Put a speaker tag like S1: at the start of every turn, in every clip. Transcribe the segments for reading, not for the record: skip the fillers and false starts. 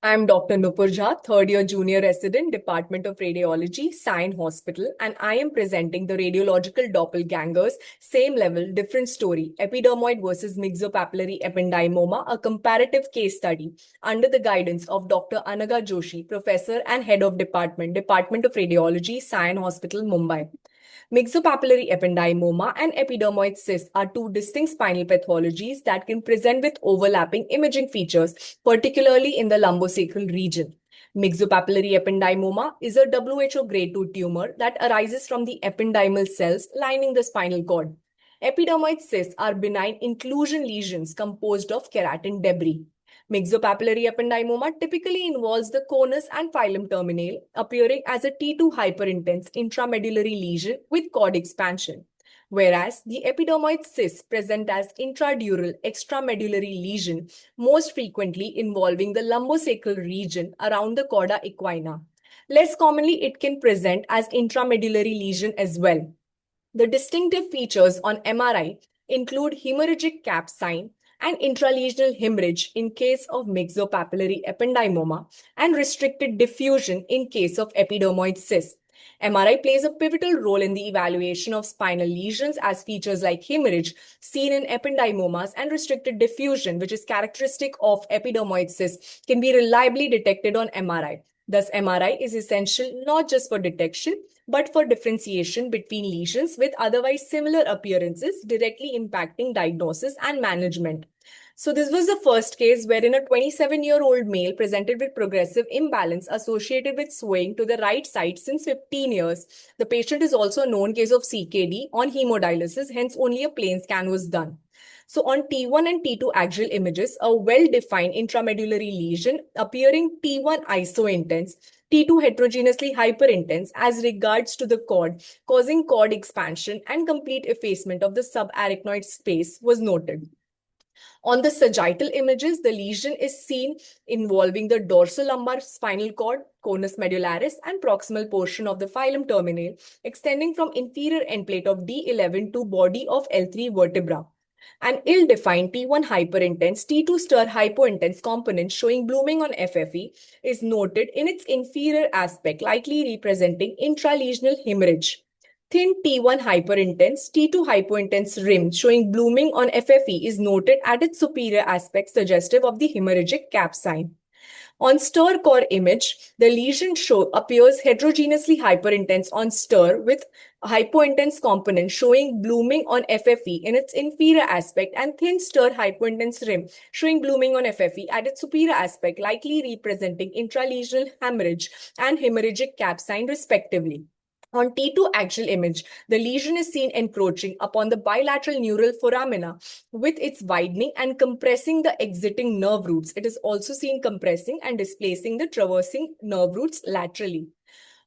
S1: I'm Dr. Nupur Jha, third year junior resident, Department of Radiology, Sion Hospital, and I am presenting the radiological doppelgangers, same level, different story, epidermoid versus myxopapillary ependymoma, a comparative case study under the guidance of Dr. Anaga Joshi, professor and head of department, Department of Radiology, Sion Hospital, Mumbai. Myxopapillary ependymoma and epidermoid cyst are two distinct spinal pathologies that can present with overlapping imaging features, particularly in the lumbosacral region. Myxopapillary ependymoma is a WHO grade 2 tumor that arises from the ependymal cells lining the spinal cord. Epidermoid cysts are benign inclusion lesions composed of keratin debris. Myxopapillary ependymoma typically involves the conus and filum terminale, appearing as a T2 hyperintense intramedullary lesion with cord expansion, whereas the epidermoid cysts present as intradural extramedullary lesion, most frequently involving the lumbosacral region around the cauda equina. Less commonly, it can present as intramedullary lesion as well. The distinctive features on MRI include hemorrhagic cap sign and intralesional hemorrhage in case of myxopapillary ependymoma and restricted diffusion in case of epidermoid cyst. MRI plays a pivotal role in the evaluation of spinal lesions as features like hemorrhage seen in ependymomas and restricted diffusion, which is characteristic of epidermoid cyst, can be reliably detected on MRI. Thus, MRI is essential not just for detection, but for differentiation between lesions with otherwise similar appearances, directly impacting diagnosis and management. So, this was the first case wherein a 27-year-old male presented with progressive imbalance associated with swaying to the right side since 15 years. The patient is also a known case of CKD on hemodialysis, hence, only a plain scan was done. So on T1 and T2 axial images, a well-defined intramedullary lesion appearing T1 isointense, T2 heterogeneously hyperintense as regards to the cord, causing cord expansion and complete effacement of the subarachnoid space was noted. On the sagittal images, the lesion is seen involving the dorsolumbar spinal cord, conus medullaris, and proximal portion of the filum terminale, extending from inferior end plate of D11 to body of L3 vertebra. An ill-defined T1 hyperintense, T2 stir hypointense component showing blooming on FFE is noted in its inferior aspect, likely representing intralesional hemorrhage. Thin T1 hyperintense, T2 hypointense rim showing blooming on FFE is noted at its superior aspect, suggestive of the hemorrhagic cap sign. On stir core image, the lesion appears heterogeneously hyperintense on stir with hypointense component showing blooming on FFE in its inferior aspect and thin stir hypointense rim showing blooming on FFE at its superior aspect, likely representing intralesional hemorrhage and hemorrhagic cap sign respectively. On T2 axial image, the lesion is seen encroaching upon the bilateral neural foramina with its widening and compressing the exiting nerve roots. It is also seen compressing and displacing the traversing nerve roots laterally.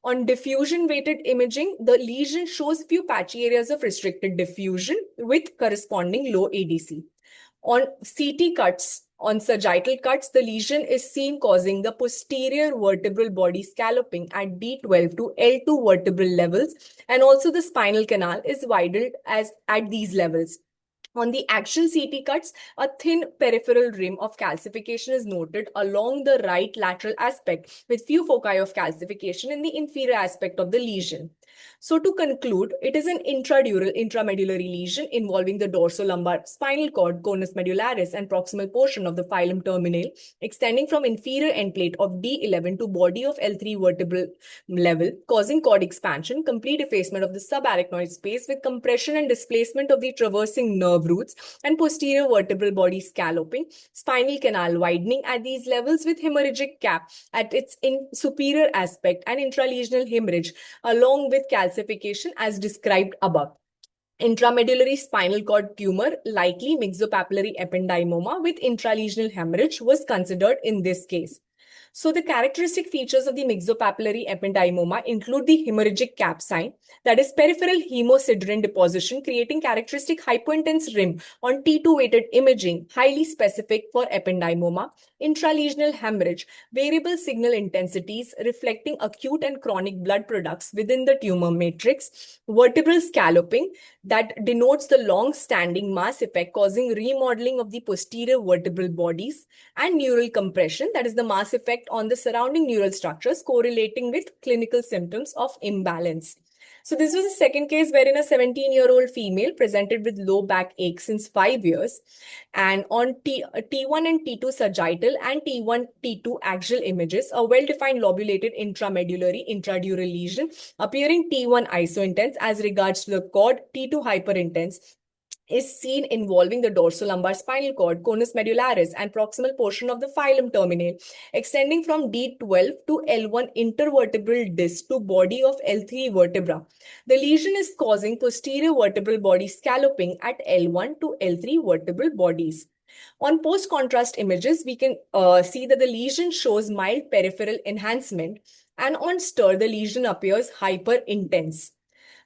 S1: On diffusion-weighted imaging, the lesion shows few patchy areas of restricted diffusion with corresponding low ADC. On CT cuts, on sagittal cuts, the lesion is seen causing the posterior vertebral body scalloping at D12 to L2 vertebral levels, and also the spinal canal is widened as at these levels. On the axial CT cuts, a thin peripheral rim of calcification is noted along the right lateral aspect, with few foci of calcification in the inferior aspect of the lesion. So to conclude, it is an intradural intramedullary lesion involving the dorsolumbar spinal cord, conus medullaris, and proximal portion of the filum terminale, extending from inferior end plate of D11 to body of L3 vertebral level, causing cord expansion, complete effacement of the subarachnoid space with compression and displacement of the traversing nerve roots, and posterior vertebral body scalloping, spinal canal widening at these levels with hemorrhagic cap at its superior aspect, and intralesional hemorrhage along with calcification as described above. Intramedullary spinal cord tumor, likely myxopapillary ependymoma with intralesional hemorrhage, was considered in this case. So the characteristic features of the myxopapillary ependymoma include the hemorrhagic cap sign, that is peripheral hemosiderin deposition creating characteristic hypointense rim on T2 weighted imaging, highly specific for ependymoma, intralesional hemorrhage, variable signal intensities reflecting acute and chronic blood products within the tumor matrix, vertebral scalloping that denotes the long-standing mass effect causing remodeling of the posterior vertebral bodies, and neural compression, that is the mass effect effect on the surrounding neural structures, correlating with clinical symptoms of imbalance. So this was the second case wherein a 17-year-old female presented with low back ache since 5 years. And on T1 and T2 sagittal and T1, T2 axial images, a well-defined lobulated intramedullary intradural lesion appearing T1 isointense as regards to the cord, T2 hyperintense is seen involving the dorsolumbar spinal cord, conus medullaris, and proximal portion of the filum terminale, extending from D12 to L1 intervertebral disc to body of L3 vertebra. The lesion is causing posterior vertebral body scalloping at L1 to L3 vertebral bodies. On post-contrast images, we can see that the lesion shows mild peripheral enhancement, and on stir, the lesion appears hyper-intense.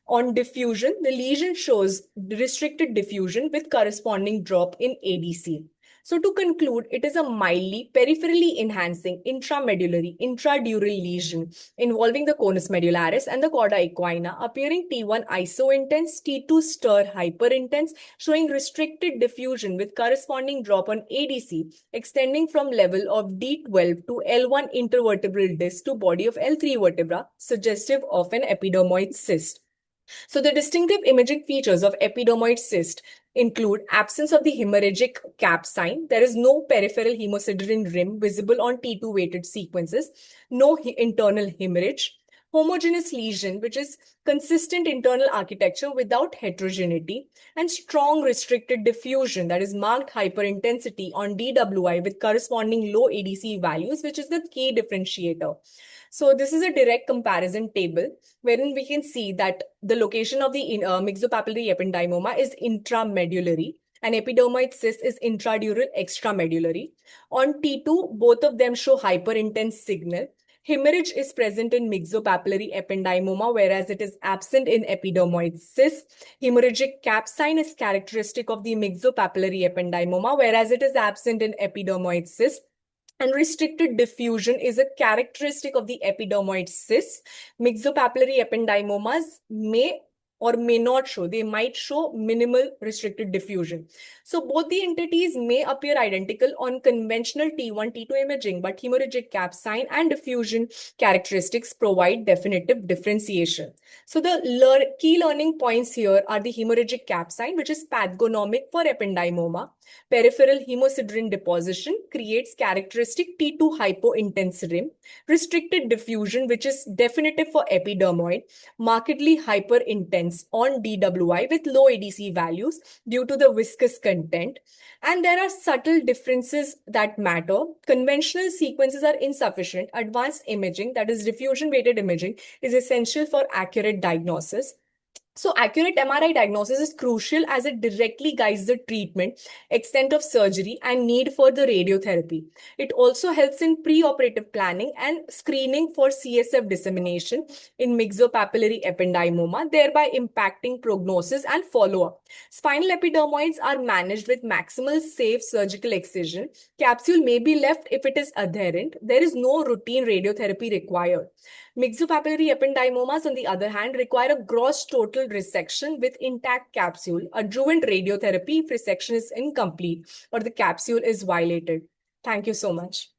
S1: On diffusion, the lesion shows restricted diffusion with corresponding drop in ADC. So to conclude, it is a mildly peripherally enhancing intramedullary intradural lesion involving the conus medullaris and the chorda equina, appearing T1 isointense, T2 stir hyperintense, showing restricted diffusion with corresponding drop on ADC, extending from level of D12 to L1 intervertebral disc to body of L3 vertebra, suggestive of an epidermoid cyst. So the distinctive imaging features of epidermoid cyst include absence of the hemorrhagic cap sign. There is no peripheral hemosiderin rim visible on T2 weighted sequences, no internal hemorrhage, homogeneous lesion, which is consistent internal architecture without heterogeneity, and strong restricted diffusion, that is marked hyperintensity on DWI with corresponding low ADC values, which is the key differentiator. So this is a direct comparison table wherein we can see that the location of the myxopapillary ependymoma is intramedullary and epidermoid cyst is intradural extramedullary. On T2, both of them show hyperintense signal. Hemorrhage is present in myxopapillary ependymoma, whereas it is absent in epidermoid cyst. Hemorrhagic cap sign is characteristic of the myxopapillary ependymoma, whereas it is absent in epidermoid cyst. And restricted diffusion is a characteristic of the epidermoid cysts. Myxopapillary ependymomas may or may not show. They might show minimal restricted diffusion. So both the entities may appear identical on conventional T1, T2 imaging, but hemorrhagic cap sign and diffusion characteristics provide definitive differentiation. So the key learning points here are the hemorrhagic cap sign, which is pathognomic for ependymoma. Peripheral hemosiderin deposition creates characteristic T2 hypointense rim. Restricted diffusion, which is definitive for epidermoid, markedly hyperintense on DWI with low ADC values due to the viscous content. And there are subtle differences that matter. Conventional sequences are insufficient. Advanced imaging, that is diffusion weighted imaging, is essential for accurate diagnosis. So accurate MRI diagnosis is crucial as it directly guides the treatment, extent of surgery, and need for the radiotherapy. It also helps in preoperative planning and screening for CSF dissemination in myxopapillary ependymoma, thereby impacting prognosis and follow-up. Spinal epidermoids are managed with maximal safe surgical excision. Capsule may be left if it is adherent. There is no routine radiotherapy required. Myxopapillary ependymomas, on the other hand, require a gross total resection with intact capsule, adjuvant radiotherapy if resection is incomplete or the capsule is violated. Thank you so much.